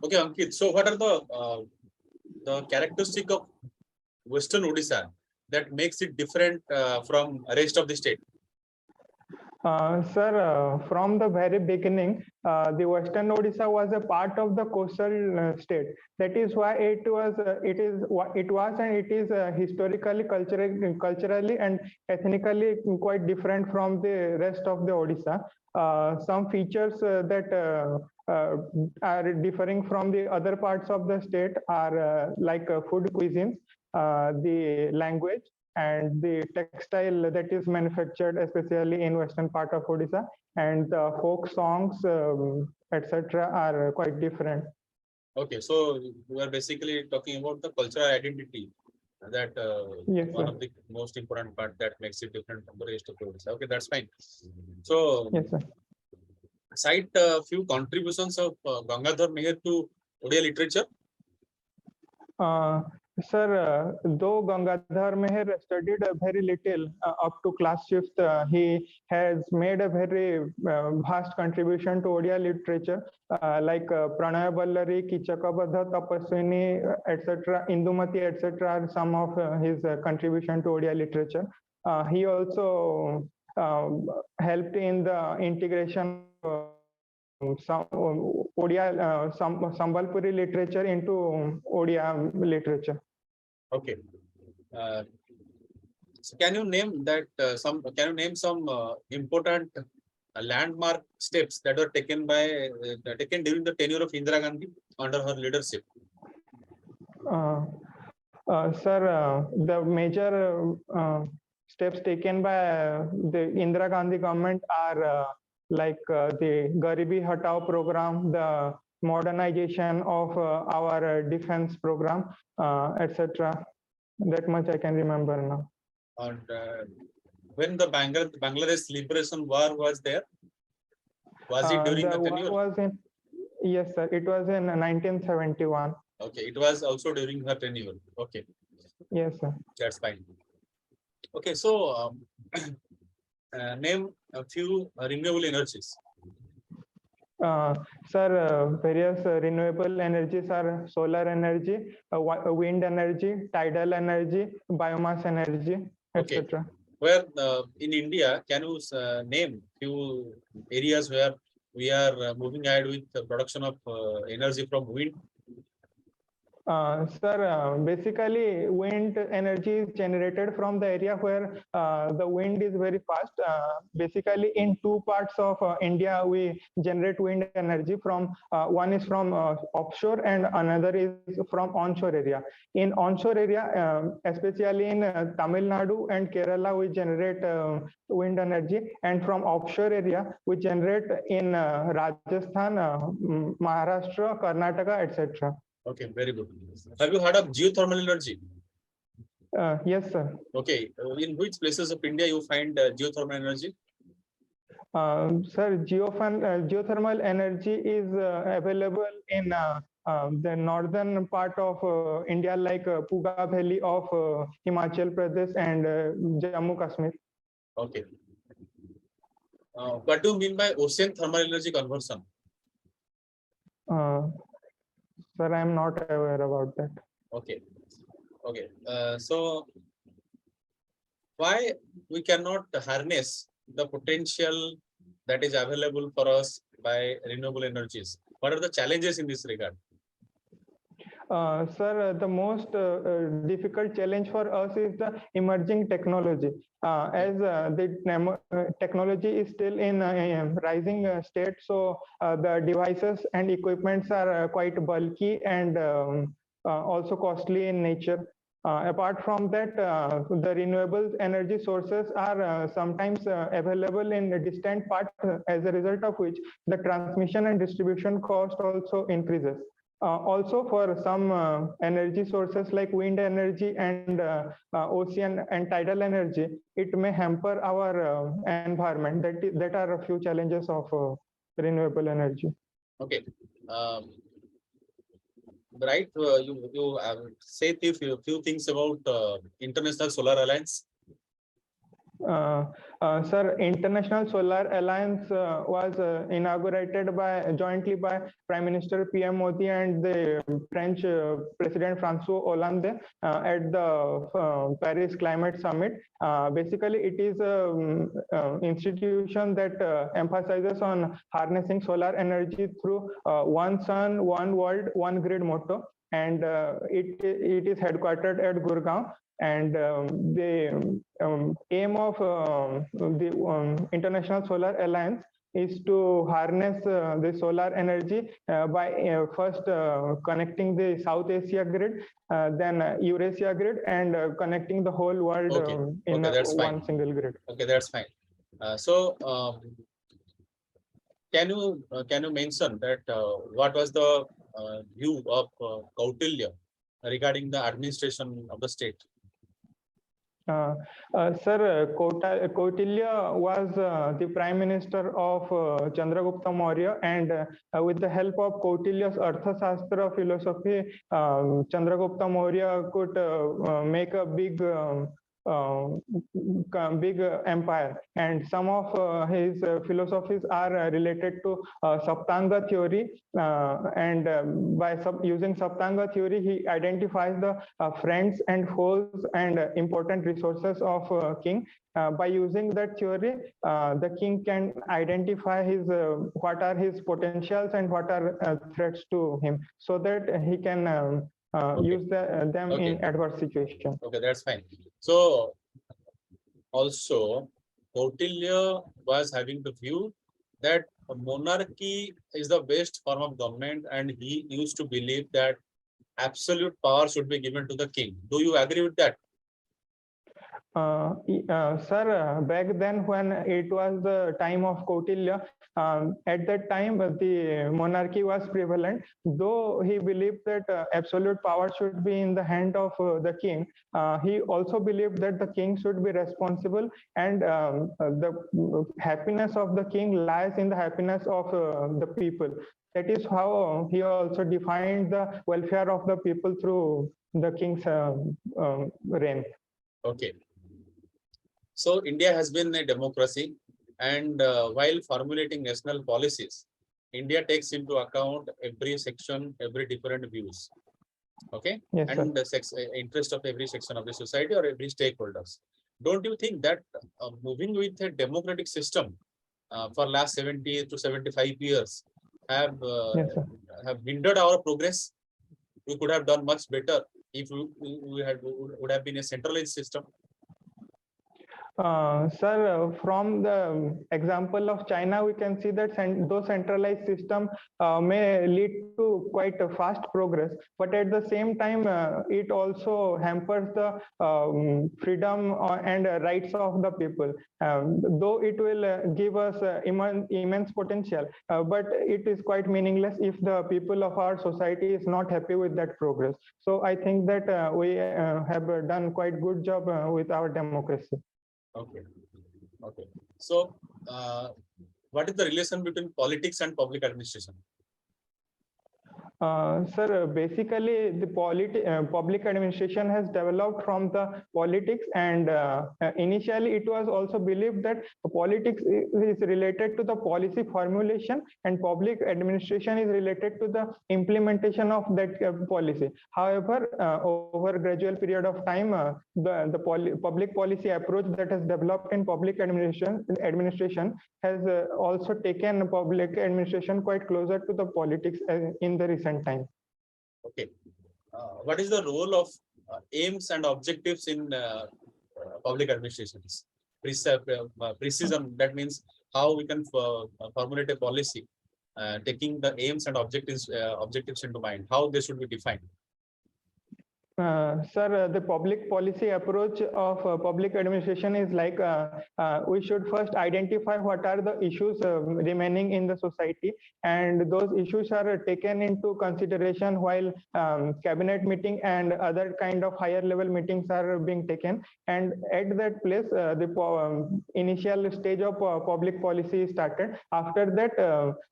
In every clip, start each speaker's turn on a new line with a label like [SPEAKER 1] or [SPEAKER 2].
[SPEAKER 1] Okay, Ankit. So, what are the characteristic of Western Odisha that makes it different from rest of the state?
[SPEAKER 2] Sir, from the very beginning, the Western Odisha was a part of the coastal state. That is why it was, and it is historically, culturally, and ethnically quite different from the rest of the Odisha. Some features that are differing from the other parts of the state are like food cuisines, the language, and the textile that is manufactured especially in western part of Odisha, and the folk songs, etc. are quite different.
[SPEAKER 1] Okay, so we are basically talking about the cultural identity that
[SPEAKER 2] Yes,
[SPEAKER 1] one
[SPEAKER 2] sir.
[SPEAKER 1] of the most important part that makes it different from the rest of the Odisha. Okay, that's fine. So,
[SPEAKER 2] Yes, sir.
[SPEAKER 1] cite a few contributions of Gangadhar Meher to Odia literature.
[SPEAKER 2] Sir, though Gangadhar Meher studied very little up to class 5th, he has made a very vast contribution to Odia literature, like Pranaya Ballari, Kichakabadha, Tapaswini, etc., Indumati, etc. are some of his contribution to Odia literature. He also helped in the integration of some Odia, some Sambalpuri literature into Odia literature.
[SPEAKER 1] Okay. So can you name that some? Can you name some important landmark steps that were taken during the tenure of Indira Gandhi under her leadership?
[SPEAKER 2] Sir, the major steps taken by the Indira Gandhi government are like the Garibi Hatao program, the modernization of our defense program, etc. That much I can remember now.
[SPEAKER 1] And when the Bangladesh Liberation War was there, was it during the tenure?
[SPEAKER 2] Yes, sir. It was in 1971.
[SPEAKER 1] Okay, it was also during her tenure. Okay.
[SPEAKER 2] Yes, sir.
[SPEAKER 1] That's fine. Okay, so name a few renewable energies.
[SPEAKER 2] Sir, various renewable energies are solar energy, wind energy, tidal energy, biomass energy,
[SPEAKER 1] okay.
[SPEAKER 2] etc.
[SPEAKER 1] Where in India, can you name few areas where we are moving ahead with the production of energy from wind?
[SPEAKER 2] Sir, basically wind energy is generated from the area where the wind is very fast. Basically in two parts of India, we generate wind energy from, one is from offshore and another is from onshore area. In onshore area, especially in Tamil Nadu and Kerala, we generate wind energy, and from offshore area, we generate in Rajasthan, Maharashtra, Karnataka, etc.
[SPEAKER 1] Okay, very good. Have you heard of geothermal energy?
[SPEAKER 2] Yes, sir.
[SPEAKER 1] Okay, in which places of India you find geothermal energy?
[SPEAKER 2] Sir, geothermal energy is available in the northern part of India, like Puga Valley of Himachal Pradesh and Jammu Kashmir.
[SPEAKER 1] Okay. What do you mean by ocean thermal energy conversion?
[SPEAKER 2] Sir, I am not aware about that.
[SPEAKER 1] Okay. Okay. So, why we cannot harness the potential that is available for us by renewable energies? What are the challenges in this regard?
[SPEAKER 2] Sir, the most difficult challenge for us is the emerging technology. As the technology is still in rising state, so the devices and equipments are quite bulky and also costly in nature. Apart from that, the renewable energy sources are sometimes available in a distant part, as a result of which the transmission and distribution cost also increases. Also, for some energy sources like wind energy and ocean and tidal energy, it may hamper our environment. That are a few challenges of renewable energy.
[SPEAKER 1] Okay. Right. You say a few things about International Solar Alliance.
[SPEAKER 2] Sir, International Solar Alliance was inaugurated jointly by Prime Minister PM Modi and the French President François Hollande at the Paris Climate Summit. Basically, it is an institution that emphasizes on harnessing solar energy through one sun, one world, one grid motto, and it is headquartered at Gurgaon. And the aim of the International Solar Alliance is to harness the solar energy by first connecting the South Asia grid, then Eurasia grid, and connecting the whole world in
[SPEAKER 1] that's
[SPEAKER 2] one
[SPEAKER 1] fine.
[SPEAKER 2] single grid.
[SPEAKER 1] Okay, that's fine. Can you mention that what was the view of Kautilya regarding the administration of the state?
[SPEAKER 2] Sir, Kautilya was the Prime Minister of Chandragupta Maurya, and with the help of Kautilya's Arthashastra philosophy, Chandragupta Maurya could make a big empire, and some of his philosophies are related to Saptanga theory, and by using Saptanga theory, he identifies the friends and foes and important resources of king. By using that theory, the king can identify his what are his potentials and what are threats to him, so that he can use them in adverse situation.
[SPEAKER 1] Okay, that's fine. So also Kautilya was having the view that a monarchy is the best form of government, and he used to believe that absolute power should be given to the king. Do you agree with that?
[SPEAKER 2] Sir, back then when it was the time of Kautilya, at that time the monarchy was prevalent. Though he believed that absolute power should be in the hand of the king, he also believed that the king should be responsible, and the happiness of the king lies in the happiness of the people. That is how he also defined the welfare of the people through the king's reign.
[SPEAKER 1] Okay. So India has been a democracy, and while formulating national policies, India takes into account every section, every different views. Okay,
[SPEAKER 2] yes,
[SPEAKER 1] and the interest of every section of the society or every stakeholders. Don't you think that moving with a democratic system for last 70 to 75 years have hindered our progress? We could have done much better if we would have been a centralized system.
[SPEAKER 2] Sir, from the example of China, we can see that those centralized systems may lead to quite a fast progress, but at the same time, it also hampers the freedom and rights of the people. Though it will give us immense potential, but it is quite meaningless if the people of our society is not happy with that progress. So I think that we have done quite good job with our democracy.
[SPEAKER 1] Okay. Okay. So, what is the relation between politics and public administration?
[SPEAKER 2] Sir, basically the public administration has developed from the politics, and initially it was also believed that politics is related to the policy formulation and public administration is related to the implementation of that policy. However, over a gradual period of time, the public policy approach that has developed in public administration has also taken public administration quite closer to the politics in the recent time.
[SPEAKER 1] Okay. What is the role of aims and objectives in public administrations? Precision, that means how we can formulate a policy, taking the aims and objectives into mind, how they should be defined.
[SPEAKER 2] Sir, the public policy approach of public administration is like we should first identify what are the issues remaining in the society, and those issues are taken into consideration while cabinet meeting and other kind of higher level meetings are being taken. And at that place, the initial stage of public policy is started. After that,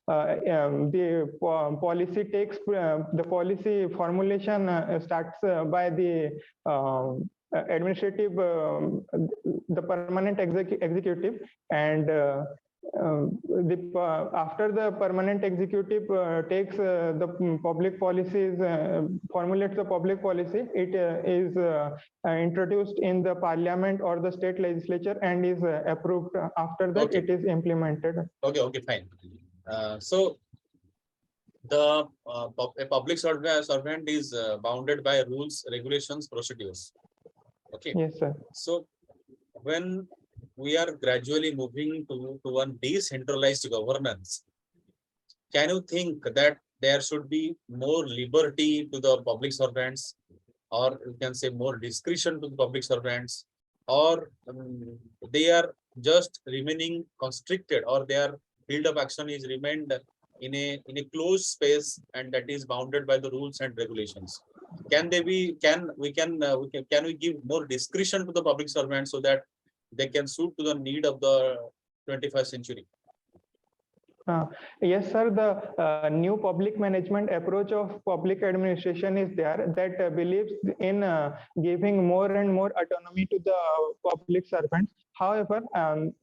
[SPEAKER 2] the policy takes the policy formulation starts by the administrative, the permanent executive, and after the permanent executive takes the public policies, formulates the public policy, it is introduced in the parliament or the state legislature and is approved. After that,
[SPEAKER 1] Okay.
[SPEAKER 2] it is implemented.
[SPEAKER 1] Okay, fine. So the a public servant is bounded by rules, regulations, procedures. Okay.
[SPEAKER 2] Yes, sir.
[SPEAKER 1] So when we are gradually moving to one decentralized governance, can you think that there should be more liberty to the public servants, or you can say more discretion to the public servants, or they are just remaining constricted, or their field of action is remained in a closed space, and that is bounded by the rules and regulations? Can they be? Can we give more discretion to the public servants so that they can suit to the need of the 21st century?
[SPEAKER 2] Yes, sir. The new public management approach of public administration is there that believes in giving more and more autonomy to the public servants. However,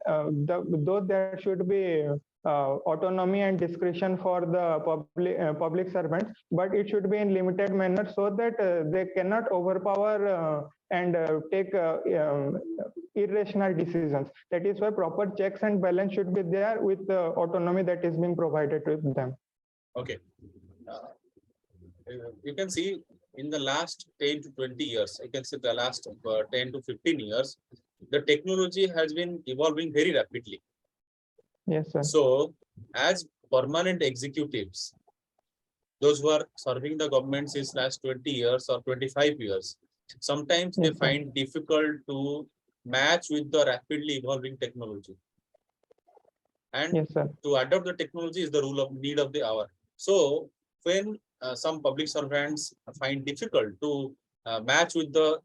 [SPEAKER 2] though there should be autonomy and discretion for the public servants, but it should be in limited manner so that they cannot overpower and take irrational decisions. That is why proper checks and balance should be there with the autonomy that is being provided to them.
[SPEAKER 1] Okay. You can see in the last 10 to 20 years, I can say the last 10 to 15 years, the technology has been evolving very rapidly.
[SPEAKER 2] Yes, sir.
[SPEAKER 1] So as permanent executives, those who are serving the government since last 20 years or 25 years, sometimes they
[SPEAKER 2] Yes, sir.
[SPEAKER 1] find difficult to match with the rapidly evolving technology. And
[SPEAKER 2] Yes, sir.
[SPEAKER 1] to adopt the technology is the rule of need of the hour. So when some public servants find difficult to match with the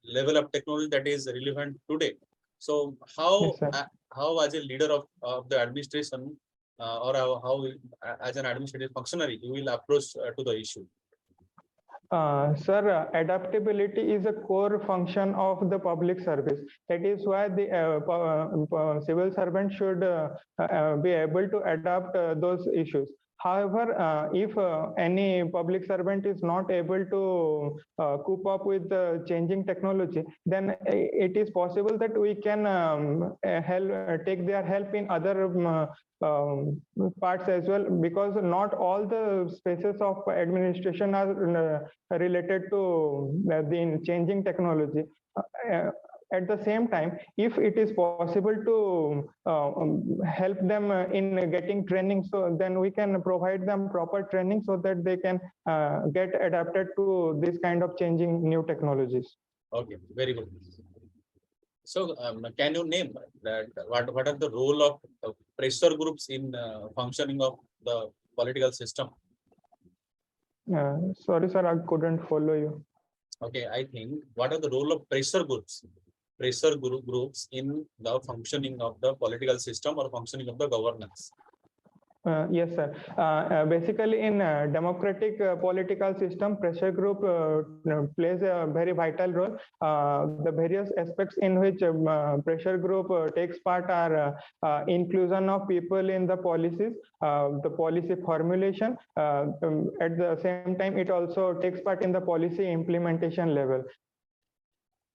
[SPEAKER 1] level of technology that is relevant today, so
[SPEAKER 2] Yes, sir.
[SPEAKER 1] how as a leader of the administration or how as an administrative functionary you will approach to the issue?
[SPEAKER 2] Sir, adaptability is a core function of the public service. That is why the civil servant should be able to adapt those issues. However, if any public servant is not able to cope up with the changing technology, then it is possible that we can take their help in other parts as well, because not all the spaces of administration are related to the changing technology. At the same time, if it is possible to help them in getting training, so then we can provide them proper training so that they can get adapted to this kind of changing new technologies.
[SPEAKER 1] Okay, very good. So can you name that what are the role of pressure groups in functioning of the political system?
[SPEAKER 2] Sorry, sir, I couldn't follow you.
[SPEAKER 1] Okay, I think what are the role of pressure groups in the functioning of the political system or functioning of the governance?
[SPEAKER 2] Yes, sir. Basically, in democratic political system, pressure group plays a very vital role. The various aspects in which pressure group takes part are inclusion of people in the policies, the policy formulation. At the same time, it also takes part in the policy implementation level.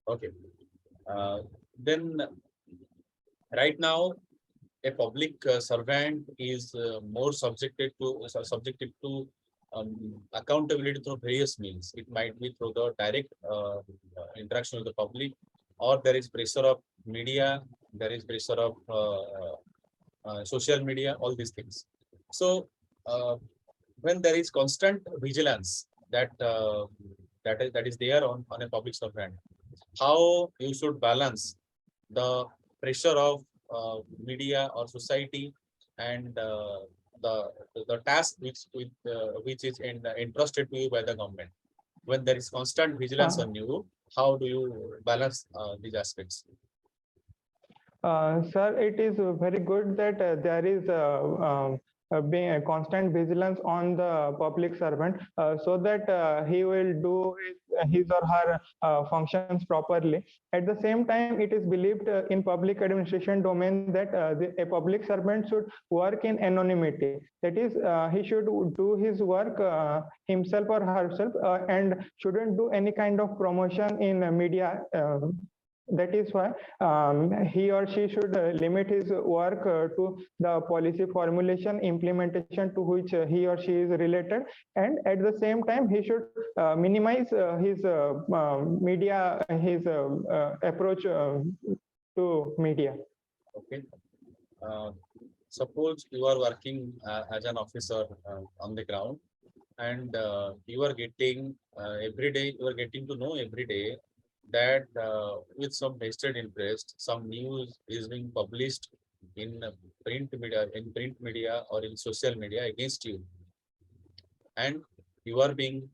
[SPEAKER 1] Okay. Then right now, a public servant is more subjected to accountability through various means. It might be through the direct interaction with the public, or there is pressure of media, there is pressure of social media, all these things. So when there is constant vigilance that is there on a public servant, how you should balance the pressure of media or society and the task which is entrusted to you by the government? When there is constant vigilance on you, how do you balance these aspects?
[SPEAKER 2] Sir, it is very good that there is being a constant vigilance on the public servant, so that he will do his or her functions properly. At the same time, it is believed in public administration domain that a public servant should work in anonymity. That is, he should do his work himself or herself, and shouldn't do any kind of promotion in media. That is why he or she should limit his work to the policy formulation, implementation to which he or she is related, and at the same time he should minimize his media, his approach to media.
[SPEAKER 1] Okay. Suppose you are working as an officer on the ground, and you are getting every day, you are getting to know every day that with some vested interest, some news is being published in print media or in social media against you, and you are being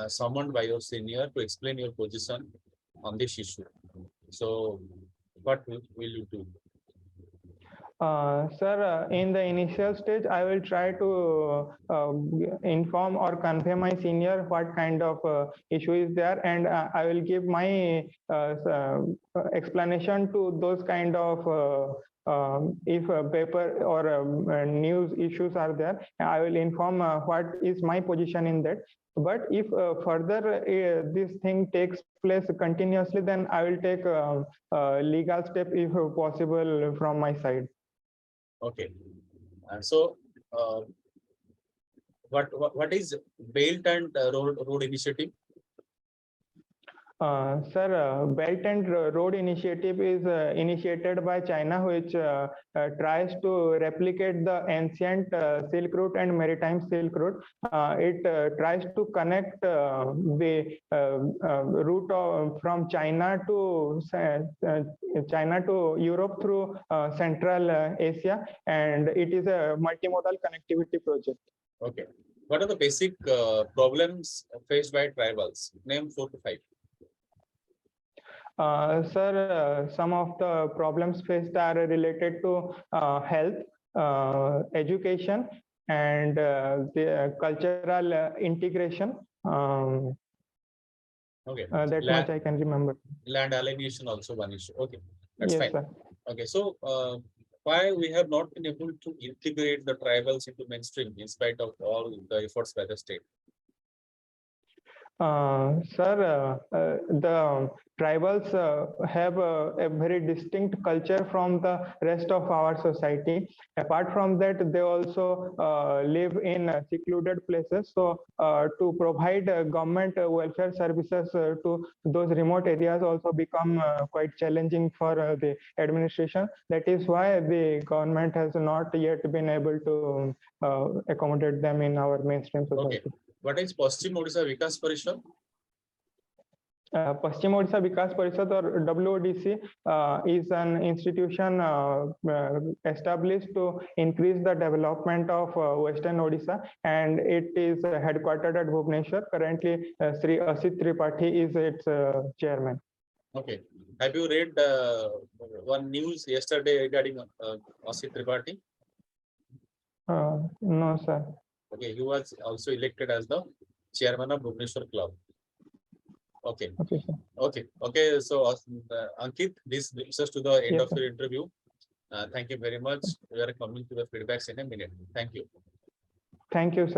[SPEAKER 1] summoned by your senior to explain your position on this issue. So, what will you do?
[SPEAKER 2] Sir, in the initial stage, I will try to inform or convey my senior what kind of issue is there, and I will give my explanation to those kind of if paper or news issues are there. I will inform what is my position in that. But if further this thing takes place continuously, then I will take legal step if possible from my side.
[SPEAKER 1] Okay. So, what is Belt and Road Initiative?
[SPEAKER 2] Sir, Belt and Road Initiative is initiated by China, which tries to replicate the ancient Silk Route and maritime Silk Route. It tries to connect the route from China to Europe through Central Asia, and it is a multimodal connectivity project.
[SPEAKER 1] Okay. What are the basic problems faced by tribals? Name 4 to 5.
[SPEAKER 2] Sir, some of the problems faced are related to health, education, and the cultural integration.
[SPEAKER 1] Okay.
[SPEAKER 2] That much I can remember.
[SPEAKER 1] Land alienation also one issue. Okay, that's
[SPEAKER 2] Yes,
[SPEAKER 1] fine.
[SPEAKER 2] sir.
[SPEAKER 1] Okay, so why we have not been able to integrate the tribals into mainstream in spite of all the efforts by the state?
[SPEAKER 2] Sir, the tribals have a very distinct culture from the rest of our society. Apart from that, they also live in secluded places. So to provide government welfare services to those remote areas also become quite challenging for the administration. That is why the government has not yet been able to accommodate them in our mainstream society.
[SPEAKER 1] Okay. What is Paschim Odisha Vikas Parishad?
[SPEAKER 2] Paschim Odisha Vikas Parishad, or WODC, is an institution established to increase the development of Western Odisha, and it is headquartered at Bhubaneswar. Currently, Sri Asit Tripathi is its chairman.
[SPEAKER 1] Okay. Have you read one news yesterday regarding Asit Tripathi?
[SPEAKER 2] No, sir.
[SPEAKER 1] Okay, he was also elected as the chairman of Bhubaneswar Club. Okay.
[SPEAKER 2] Okay, sir.
[SPEAKER 1] Okay. So, Ankit, this brings us to the end
[SPEAKER 2] Yes,
[SPEAKER 1] of
[SPEAKER 2] sir.
[SPEAKER 1] your interview. Thank you very much. We are coming to the feedbacks in a minute. Thank you.
[SPEAKER 2] Thank you, sir.